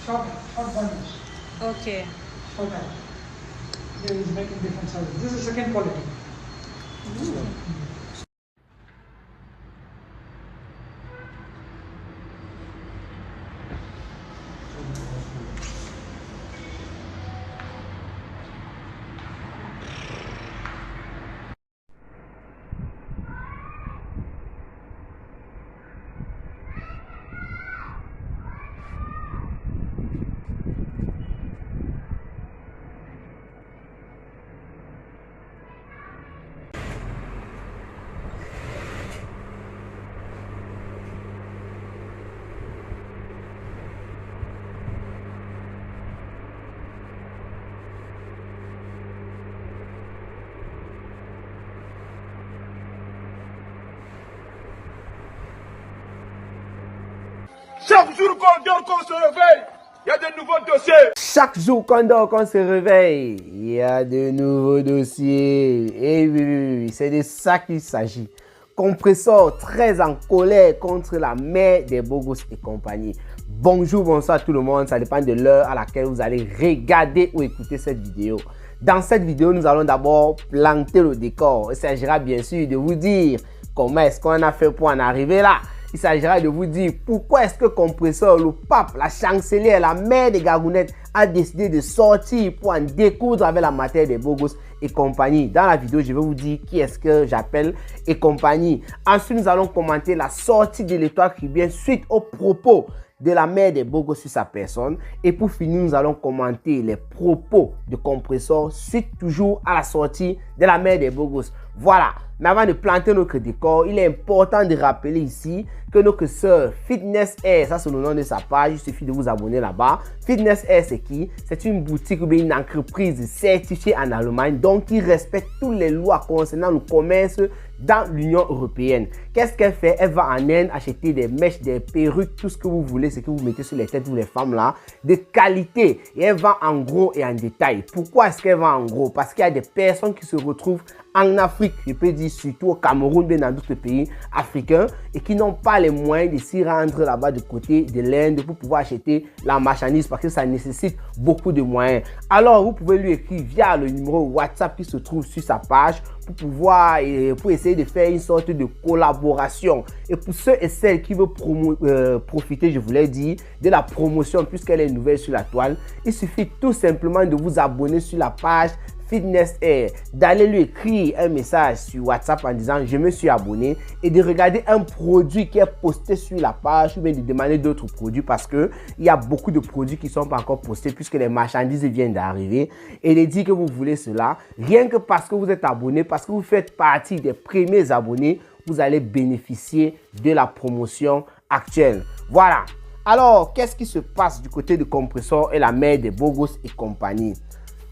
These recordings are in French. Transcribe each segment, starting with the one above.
short volumes. Okay. Short time. There is making different sizes. This is second quality. Chaque jour qu'on dort, qu'on se réveille, il y a de nouveaux dossiers. Chaque jour qu'on dort, qu'on se réveille, il y a de nouveaux dossiers. Et oui, c'est de ça qu'il s'agit. Compressor très en colère contre la mère des beaux gosses et compagnie. Bonjour, bonsoir tout le monde. Ça dépend de l'heure à laquelle vous allez regarder ou écouter cette vidéo. Dans cette vidéo, nous allons d'abord planter le décor. Il s'agira bien sûr de vous dire comment est-ce qu'on a fait pour en arriver là. Il s'agira de vous dire pourquoi est-ce que Compressor, le pape, la chancelière, la mère des Gagounettes a décidé de sortir pour en découdre avec la matière des beaux gosses et compagnie. Dans la vidéo, je vais vous dire qui est-ce que j'appelle et compagnie. Ensuite, nous allons commenter la sortie de l'Étoile Caribéenne suite aux propos de la mère des beaux gosses sur sa personne. Et pour finir, nous allons commenter les propos de Compressor suite toujours à la sortie de la mère des beaux gosses. Voilà. Mais avant de planter notre décor, il est important de rappeler ici que notre sœur Fitness Air, ça c'est le nom de sa page, il suffit de vous abonner là-bas. Fitness Air, c'est qui? C'est une boutique ou bien une entreprise certifiée en Allemagne, donc qui respecte toutes les lois concernant le commerce dans l'Union européenne. Qu'est-ce qu'elle fait? Elle va en Inde acheter des mèches, des perruques, tout ce que vous voulez, ce que vous mettez sur les têtes, vous les femmes là, de qualité. Et elle vend en gros et en détail. Pourquoi est-ce qu'elle vend en gros? Parce qu'il y a des personnes qui se retrouvent en Afrique, je peux dire surtout au Cameroun, bien dans d'autres pays africains, et qui n'ont pas les moyens de s'y rendre là-bas du côté de l'Inde pour pouvoir acheter la marchandise parce que ça nécessite beaucoup de moyens. Alors, vous pouvez lui écrire via le numéro WhatsApp qui se trouve sur sa page pour essayer de faire une sorte de collaboration. Et pour ceux et celles qui veulent profiter, je vous l'ai dit, de la promotion puisqu'elle est nouvelle sur la toile, il suffit tout simplement de vous abonner sur la page Fitness Air, d'aller lui écrire un message sur WhatsApp en disant je me suis abonné et de regarder un produit qui est posté sur la page ou bien de demander d'autres produits parce que il y a beaucoup de produits qui ne sont pas encore postés puisque les marchandises viennent d'arriver et de dire que vous voulez cela rien que parce que vous êtes abonné, parce que vous faites partie des premiers abonnés, vous allez bénéficier de la promotion actuelle. Voilà. Alors, qu'est-ce qui se passe du côté de Compressor et la mère des beaux gosses et compagnie?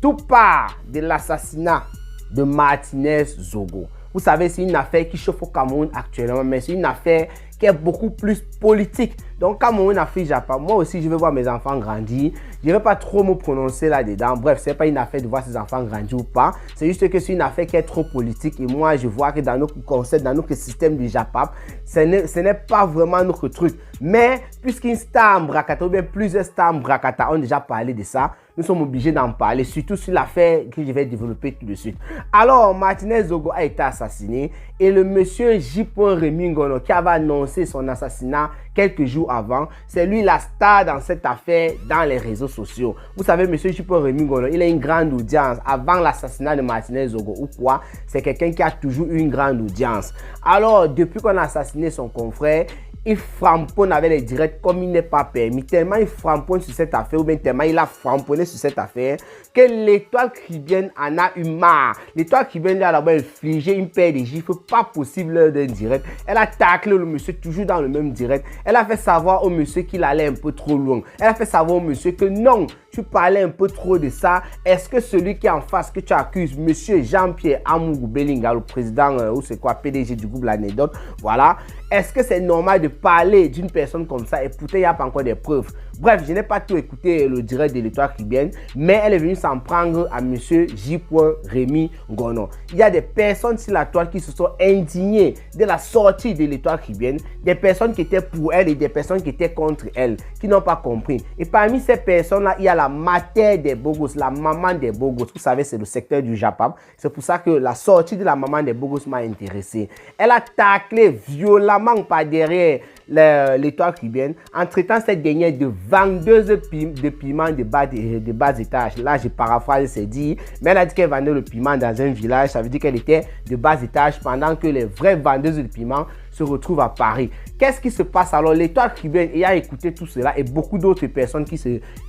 Tout part de l'assassinat de Martinez Zogo. Vous savez, c'est une affaire qui chauffe au Cameroun actuellement, mais c'est une affaire qui est beaucoup plus politique. Donc, Cameroun, Afrique, Japon, moi aussi, je veux voir mes enfants grandir. Je ne vais pas trop me prononcer là-dedans. Bref, ce n'est pas une affaire de voir ses enfants grandir ou pas. C'est juste que c'est une affaire qui est trop politique. Et moi, je vois que dans notre concept, dans notre système de Japap, ce n'est pas vraiment notre truc. Mais, puisqu'une star en Brakata, ou bien plusieurs stars en Brakata ont déjà parlé de ça, nous sommes obligés d'en parler, surtout sur l'affaire que je vais développer tout de suite. Alors, Martinez Zogo a été assassiné et le monsieur J. Remingono qui avait annoncé son assassinat quelques jours avant, c'est lui la star dans cette affaire dans les réseaux sociaux. Vous savez, monsieur J. Remingono, il a une grande audience avant l'assassinat de Martinez Zogo ou quoi? C'est quelqu'un qui a toujours eu une grande audience. Alors, depuis qu'on a assassiné son confrère, il framponne avec les directs comme il n'est pas permis. Tellement il framponne sur cette affaire, ou bien tellement il a framponné sur cette affaire, que l'Étoile Caribéenne en a eu marre. L'Étoile Caribéenne lui a d'abord infligé une paire de gifles pas possible d'un direct. Elle a taclé le monsieur toujours dans le même direct. Elle a fait savoir au monsieur qu'il allait un peu trop loin. Elle a fait savoir au monsieur que non, tu parlais un peu trop de ça. Est-ce que celui qui est en face que tu accuses, monsieur Jean-Pierre Amougou Belinga, le président ou c'est quoi, PDG du groupe L'Anecdote, voilà. Est-ce que c'est normal de parler d'une personne comme ça et pourtant il n'y a pas encore des preuves. Bref, je n'ai pas tout écouté le direct de l'Étoile caribéenne, mais elle est venue s'en prendre à monsieur J. Rémi Gonon. Il y a des personnes sur la toile qui se sont indignées de la sortie de l'Étoile caribéenne, des personnes qui étaient pour elle et des personnes qui étaient contre elle, qui n'ont pas compris. Et parmi ces personnes-là, il y a la mater des Bogos, la maman des Bogos. Vous savez, c'est le secteur du Japap. C'est pour ça que la sortie de la maman des Bogos m'a intéressé. Elle a taclé violemment par derrière l'Étoile caribéenne en traitant cette dernière de vendeuse de piment de bas étage. Là, je paraphrase, c'est dit, mais elle a dit qu'elle vendait le piment dans un village. Ça veut dire qu'elle était de bas étage pendant que les vraies vendeuses de piment se retrouvent à Paris. Qu'est-ce qui se passe alors? L'Étoile caribéenne ayant écouté tout cela et beaucoup d'autres personnes qui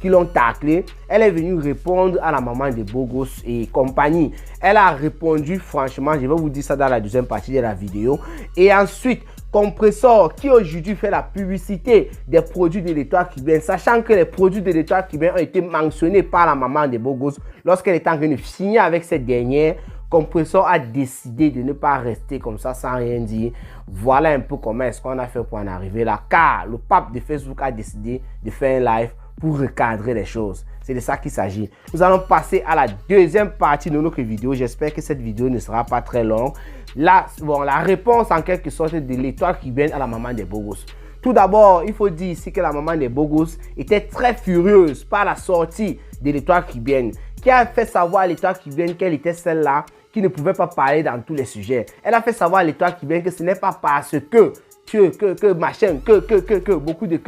l'ont taclé, elle est venue répondre à la maman de Bogos et compagnie. Elle a répondu franchement, je vais vous dire ça dans la deuxième partie de la vidéo. Et ensuite, Compressor qui aujourd'hui fait la publicité des produits de l'Étoile caribéenne, sachant que les produits de l'Étoile caribéenne ont été mentionnés par la maman de Bogos lorsqu'elle était en train de signer avec cette dernière. Compressor a décidé de ne pas rester comme ça sans rien dire. Voilà un peu comment est-ce qu'on a fait pour en arriver là, car le pape de Facebook a décidé de faire un live pour recadrer les choses. C'est de ça qu'il s'agit. Nous allons passer à la deuxième partie de notre vidéo. J'espère que cette vidéo ne sera pas très longue. Là, bon, la réponse en quelque sorte de l'Étoile caribéenne à la maman des Bogos. Tout d'abord, il faut dire ici que la maman des Bogos était très furieuse par la sortie de l'Étoile caribéenne, qui a fait savoir à l'Étoile caribéenne qu'elle était celle-là qui ne pouvait pas parler dans tous les sujets. Elle a fait savoir à l'Étoile caribéenne que ce n'est pas parce que machin, beaucoup de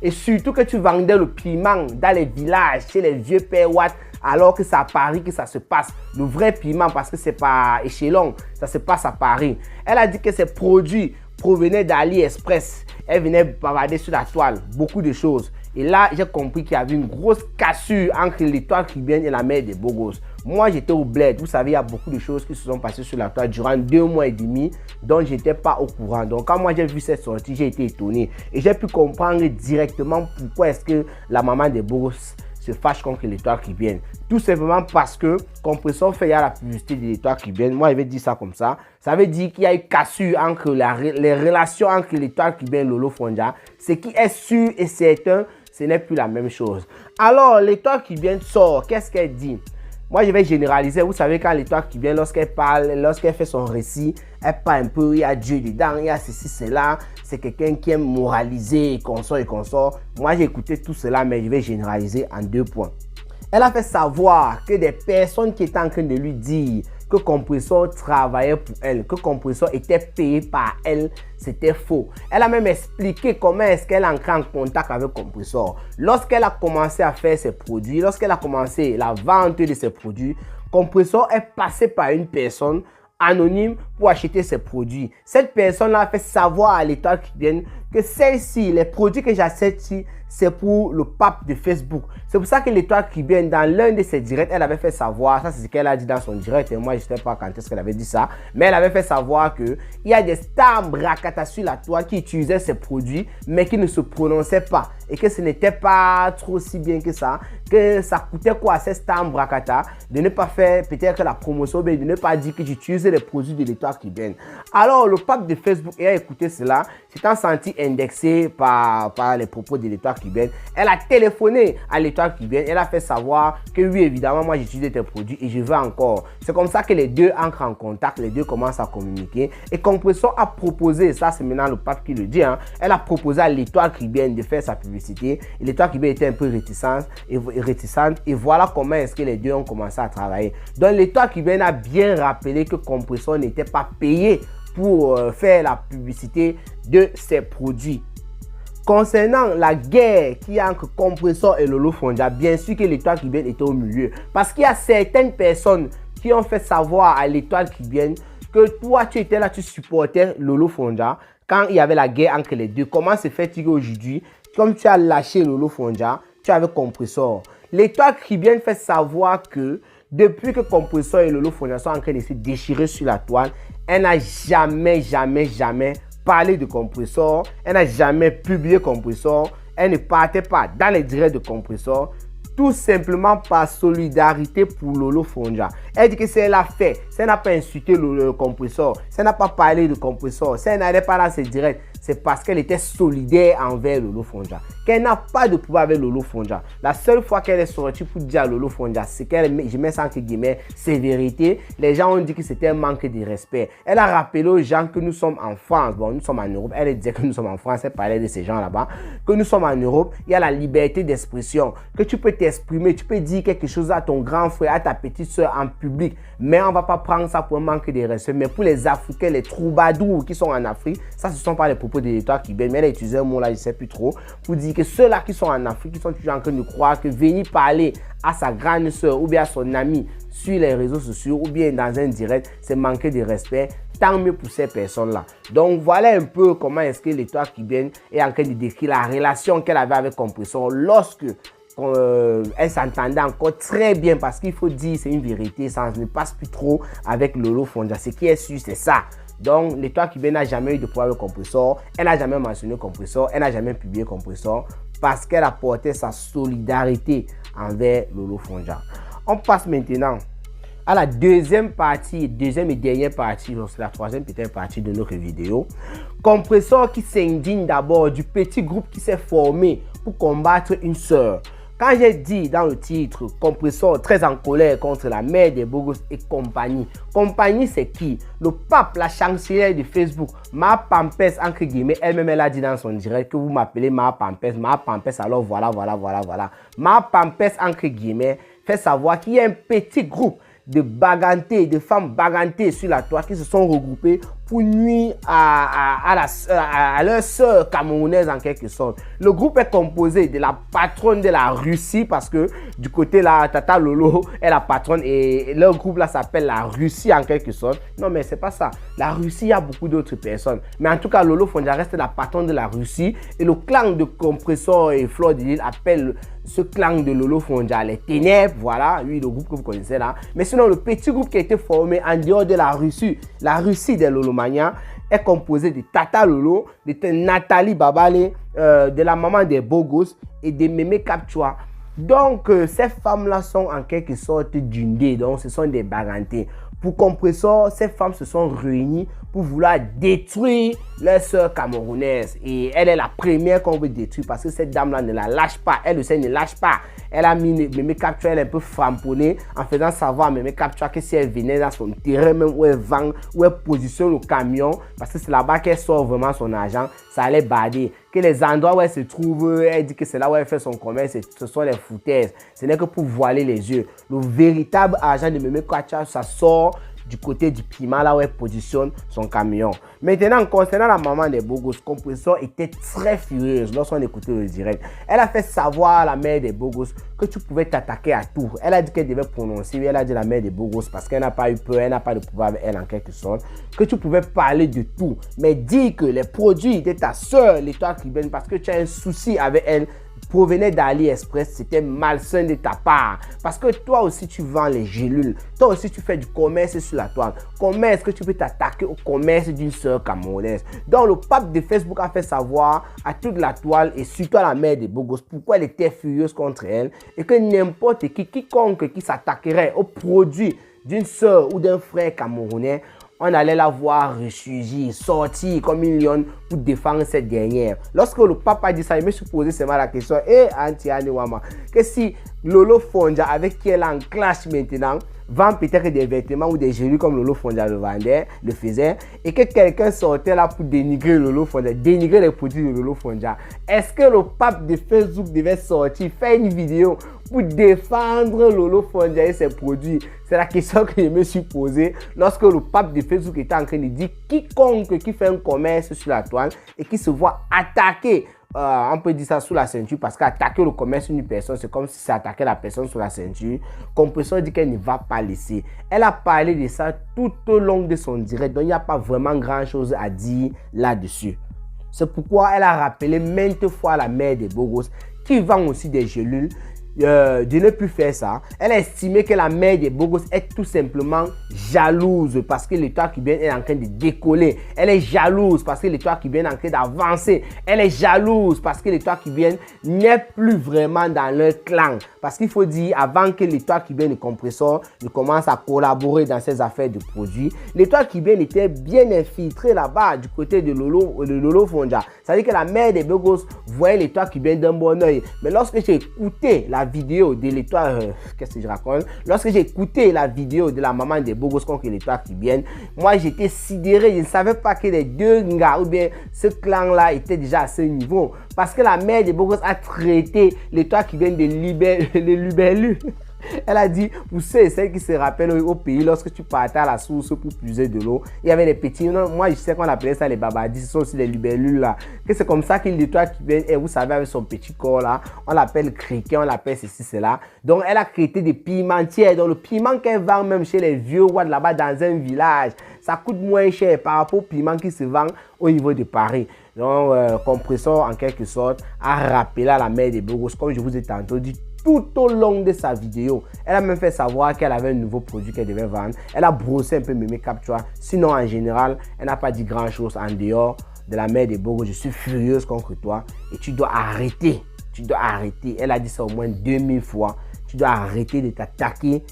et surtout que tu vendais le piment dans les villages, chez les vieux pères Watt, alors que c'est à Paris que ça se passe. Le vrai piment, parce que c'est pas échelon, ça se passe à Paris. Elle a dit que ces produits provenaient d'AliExpress. Elle venait bavarder sur la toile, beaucoup de choses. Et là, j'ai compris qu'il y avait une grosse cassure entre l'Étoile caribéenne et la mère des Bogos. Moi, j'étais au bled. Vous savez, il y a beaucoup de choses qui se sont passées sur la toile durant 2 mois et demi, dont je n'étais pas au courant. Donc, quand moi j'ai vu cette sortie, j'ai été étonné. Et j'ai pu comprendre directement pourquoi est-ce que la maman des Bogos se fâche contre l'Étoile caribéenne. Tout simplement parce que Compressor fait la publicité de l'Étoile caribéenne. Moi, je vais dire ça comme ça. Ça veut dire qu'il y a une cassure entre les relations entre l'Étoile caribéenne et Lolo Fonja. Ce qui est sûr et certain, ce n'est plus la même chose. Alors, l'Étoile caribéenne sort. Qu'est-ce qu'elle dit? Moi, je vais généraliser. Vous savez, quand l'Étoile caribéenne, lorsqu'elle parle, lorsqu'elle fait son récit, elle parle un peu, il y a Dieu dedans, il y a ceci, cela. C'est quelqu'un qui aime moraliser, et consort. Moi, j'ai écouté tout cela, mais je vais généraliser en 2 points. Elle a fait savoir que des personnes qui étaient en train de lui dire que Compressor travaillait pour elle, que Compressor était payé par elle, c'était faux. Elle a même expliqué comment est-ce qu'elle entrait en contact avec Compressor. Lorsqu'elle a commencé à faire ses produits, lorsqu'elle a commencé la vente de ses produits, Compressor est passé par une personne anonyme pour acheter ses produits. Cette personne-là a fait savoir à l'Étoile caribéenne que celle-ci, les produits que j'achète ici, c'est pour le pape de Facebook. C'est pour ça que l'Étoile caribéenne, dans l'un de ses directs, elle avait fait savoir, ça c'est ce qu'elle a dit dans son direct, et moi je ne sais pas quand est-ce qu'elle avait dit ça, mais elle avait fait savoir qu'il y a des stars Brakata sur la toile qui utilisaient ces produits, mais qui ne se prononçaient pas, et que ce n'était pas trop si bien que ça coûtait quoi à ces stars Brakata de ne pas faire peut-être la promotion, mais de ne pas dire que j'utilisais les produits de l'Étoile caribéenne. Alors le pape de Facebook ayant écouté cela, s'étant senti indexé par les propos de l'Étoile caribéenne, elle a téléphoné à l'Étoile caribéenne, elle a fait savoir que oui, évidemment, moi j'utilise tes produits et je veux encore. C'est comme ça que les deux entrent en contact, les deux commencent à communiquer. Et Compressor a proposé, ça c'est maintenant le pape qui le dit, elle a proposé à l'Étoile caribéenne de faire sa publicité. Et l'Étoile caribéenne était un peu réticente et voilà comment est-ce que les deux ont commencé à travailler. Donc l'Étoile caribéenne a bien rappelé que Compressor n'était pas payé pour faire la publicité de ses produits. Concernant la guerre qui a entre Compressor et Lolo Fonja, bien sûr que l'Étoile caribéenne était au milieu. Parce qu'il y a certaines personnes qui ont fait savoir à l'Étoile caribéenne que toi, tu étais là, tu supportais Lolo Fonja quand il y avait la guerre entre les deux. Comment se fait-il qu'aujourd'hui, comme tu as lâché Lolo Fonja, tu avais Compressor? L'Étoile caribéenne fait savoir que depuis que Compressor et Lolo Fonja sont en train de se déchirer sur la toile, elle n'a jamais parlé de Compressor, elle n'a jamais publié Compressor, elle ne partait pas dans les directs de Compressor, tout simplement par solidarité pour Lolo Fonja. Elle dit que si elle a fait, si elle n'a pas insulté le Compressor, si elle n'a pas parlé de Compressor, si elle n'allait pas dans ses directs, c'est parce qu'elle était solidaire envers Lolo Fonja. Qu'elle n'a pas de pouvoir avec Lolo Fonja. La seule fois qu'elle est sortie pour dire à Lolo Fonja, c'est qu'elle, je mets ça entre guillemets, sévérité. Les gens ont dit que c'était un manque de respect. Elle a rappelé aux gens que nous sommes en France. Bon, nous sommes en Europe. Elle disait que nous sommes en France. Elle parlait de ces gens là-bas. Que nous sommes en Europe. Il y a la liberté d'expression. Que tu peux t'exprimer. Tu peux dire quelque chose à ton grand frère, à ta petite soeur en public. Mais on ne va pas prendre ça pour un manque de respect. Mais pour les Africains, les troubadours qui sont en Afrique, ça, ce ne sont pas les propos de l'État qui viennent. Mais elle a utilisé un mot là, je ne sais plus trop, pour dire que ceux-là qui sont en Afrique, qui sont toujours en train de croire que venir parler à sa grande soeur ou bien à son ami sur les réseaux sociaux ou bien dans un direct, c'est manquer de respect. Tant mieux pour ces personnes-là. Donc, voilà un peu comment est-ce que l'État cubaine est en train de décrire la relation qu'elle avait avec Compressor lorsque elle s'entendait encore très bien, parce qu'il faut dire, c'est une vérité, ça ne passe plus trop avec Lolo Fonja. Ce qui est sûr, c'est ça. Donc, l'État cubain n'a jamais eu de pouvoir avec Compressor. Elle n'a jamais mentionné Compressor. Elle n'a jamais publié Compressor parce qu'elle a porté sa solidarité envers Lolo Fonja. On passe maintenant à la deuxième partie, deuxième et dernière partie, c'est la troisième peut-être partie de notre vidéo. Compressor qui s'indigne d'abord du petit groupe qui s'est formé pour combattre une sœur. Quand j'ai dit dans le titre, Compressor très en colère contre la mère des Bogos et compagnie. Compagnie, c'est qui? Le pape, la chancelière de Facebook, Ma Pampès, entre guillemets, elle-même, elle a dit dans son direct que vous m'appelez Ma Pampès, alors voilà. Ma Pampès, entre guillemets, fait savoir qu'il y a un petit groupe de bagantés, de femmes bagantées sur la toile qui se sont regroupées pour nuire à leur sœur camerounaise en quelque sorte. Le groupe est composé de la patronne de la Russie, parce que du côté là, Tata Lolo est la patronne et leur groupe là s'appelle la Russie en quelque sorte. Non mais c'est pas ça. La Russie, il y a beaucoup d'autres personnes. Mais en tout cas, Lolo Fonja reste la patronne de la Russie et le clan de Compressor et Fleur de Lille appelle ce clan de Lolo Fonja les Ténèbres, voilà, lui le groupe que vous connaissez là. Mais sinon, le petit groupe qui a été formé en dehors de la Russie des Lolomania, est composé de Tata Lolo, de Nathalie Babale, de la maman des Bogos et de Mémé Kapchwa. Donc, ces femmes-là sont en quelque sorte dundées, donc ce sont des bagantés. Pour Compressor, ces femmes se sont réunies pour vouloir détruire leur sœur camerounaise. Et elle est la première qu'on veut détruire parce que cette dame-là ne la lâche pas. Elle aussi ne lâche pas. Elle a mis Mémé Kapchwa, elle est un peu framponnée en faisant savoir à Mémé Kapchwa que si elle venait dans son terrain, même où elle vend, où elle positionne le camion, parce que c'est là-bas qu'elle sort vraiment son argent, ça allait bader. Que les endroits où elle se trouve, elle dit que c'est là où elle fait son commerce, ce sont les foutaises. Ce n'est que pour voiler les yeux. Le véritable argent de Mémé Kapchwa, ça sort du côté du piment, là où elle positionne son camion. Maintenant, concernant la maman des Bogos, Compressor était très furieuse lorsqu'on écoutait le direct. Elle a fait savoir à la mère des Bogos que tu pouvais t'attaquer à tout. Elle a dit qu'elle devait prononcer, elle a dit la mère des Bogos parce qu'elle n'a pas eu peur, elle n'a pas de pouvoir avec elle en quelque sorte, que tu pouvais parler de tout. Mais dis que les produits de ta soeur, l'État cubaine, parce que tu as un souci avec elle, provenait d'AliExpress, c'était malsain de ta part. Parce que toi aussi, tu vends les gélules. Toi aussi, tu fais du commerce sur la toile. Comment est-ce que tu peux t'attaquer au commerce d'une sœur camerounaise? Donc, le pape de Facebook a fait savoir à toute la toile et surtout à la mère des Bogos pourquoi elle était furieuse contre elle et que n'importe qui, quiconque qui s'attaquerait aux produits d'une sœur ou d'un frère camerounais, on allait la voir ressurgir, sortir comme une lionne pour défendre cette dernière. Lorsque le pape a dit ça, il me suis posé seulement la question, que si Lolo Fonja, avec qui elle est en clash maintenant, vend peut-être des vêtements ou des gélules comme Lolo Fonja le faisait, et que quelqu'un sortait là pour dénigrer Lolo Fonja, dénigrer les produits de Lolo Fonja, est-ce que le pape de Facebook devait sortir, faire une vidéo pour défendre Lolo Fonja et ses produits? C'est la question que je me suis posée lorsque le pape de Facebook était en train de dire quiconque qui fait un commerce sur la toile et qui se voit attaquer, on peut dire ça sous la ceinture, parce qu'attaquer le commerce d'une personne, c'est comme si c'est attaquer la personne sous la ceinture. Compressor dit qu'elle ne va pas laisser. Elle a parlé de ça tout au long de son direct, donc il n'y a pas vraiment grand chose à dire là-dessus. C'est pourquoi elle a rappelé maintes fois à la mère des Bogos qui vend aussi des gélules de ne plus faire ça. Elle a estimé que la mère des beaux gosses est tout simplement jalouse parce que l'étoile cubaine est en train de décoller. Elle est jalouse parce que l'étoile cubaine est en train d'avancer. Elle est jalouse parce que l'étoile cubaine n'est plus vraiment dans leur clan. Parce qu'il faut dire, avant que l'étoile cubaine et Compressor ne commence à collaborer dans ces affaires de produits, l'étoile cubaine était bien infiltrée là-bas du côté de Lolo Fonja. C'est-à-dire que la mère des beaux gosses voyait l'étoile cubaine d'un bon oeil. Mais lorsque j'ai écouté la vidéo de l'étoile, qu'est-ce que je raconte? Lorsque j'ai écouté la vidéo de la maman des beaux gosses contre l'étoile cubaine, moi j'étais sidéré. Je ne savais pas que les deux gars ou bien ce clan-là était déjà à ce niveau. Parce que la mère des beaux gosses a traité l'étoile cubaine de libellule. Elle a dit, pour ceux et celles qui se rappellent au pays, lorsque tu partais à la source pour puiser de l'eau, il y avait des petits, non, moi je sais qu'on appelait ça les babadis, ce sont aussi les libellules là, que c'est comme ça que l'étoile cubaine, et vous savez avec son petit corps là, on l'appelle criquet, on l'appelle ceci, cela. Donc elle a créé des pimentières, donc le piment qu'elle vend même chez les vieux rois de là-bas dans un village, ça coûte moins cher par rapport au piment qui se vend au niveau de Paris. Donc Compressor en quelque sorte a rappelé à la mère des beaux gosses, comme je vous ai tantôt dit, tout au long de sa vidéo. Elle a même fait savoir qu'elle avait un nouveau produit qu'elle devait vendre. Elle a brossé un peu mes make-up, tu vois. Sinon, en général, elle n'a pas dit grand-chose en dehors de la mère des beaux gosses. Je suis furieuse contre toi et tu dois arrêter. Tu dois arrêter. Elle a dit ça au moins 2000 fois. Tu dois arrêter de t'attaquer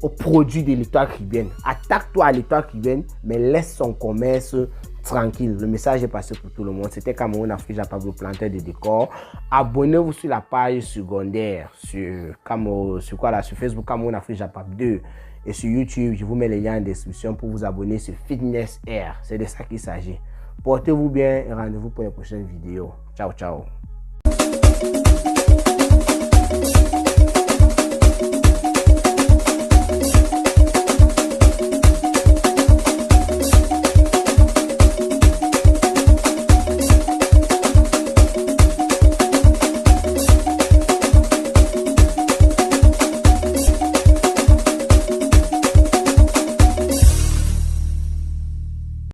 aux produits de l'étoile cubaine. Attaque-toi à l'étoile cubaine, mais laisse son commerce tranquille. Le message est passé pour tout le monde. C'était Cameroun Afrique Japon, planteur de décors. Abonnez-vous sur la page secondaire sur Facebook Cameroun Afrique Japon 2 et sur YouTube. Je vous mets les liens en description pour vous abonner sur Fitness Air. C'est de ça qu'il s'agit. Portez-vous bien et rendez-vous pour les prochaines vidéos. Ciao, ciao.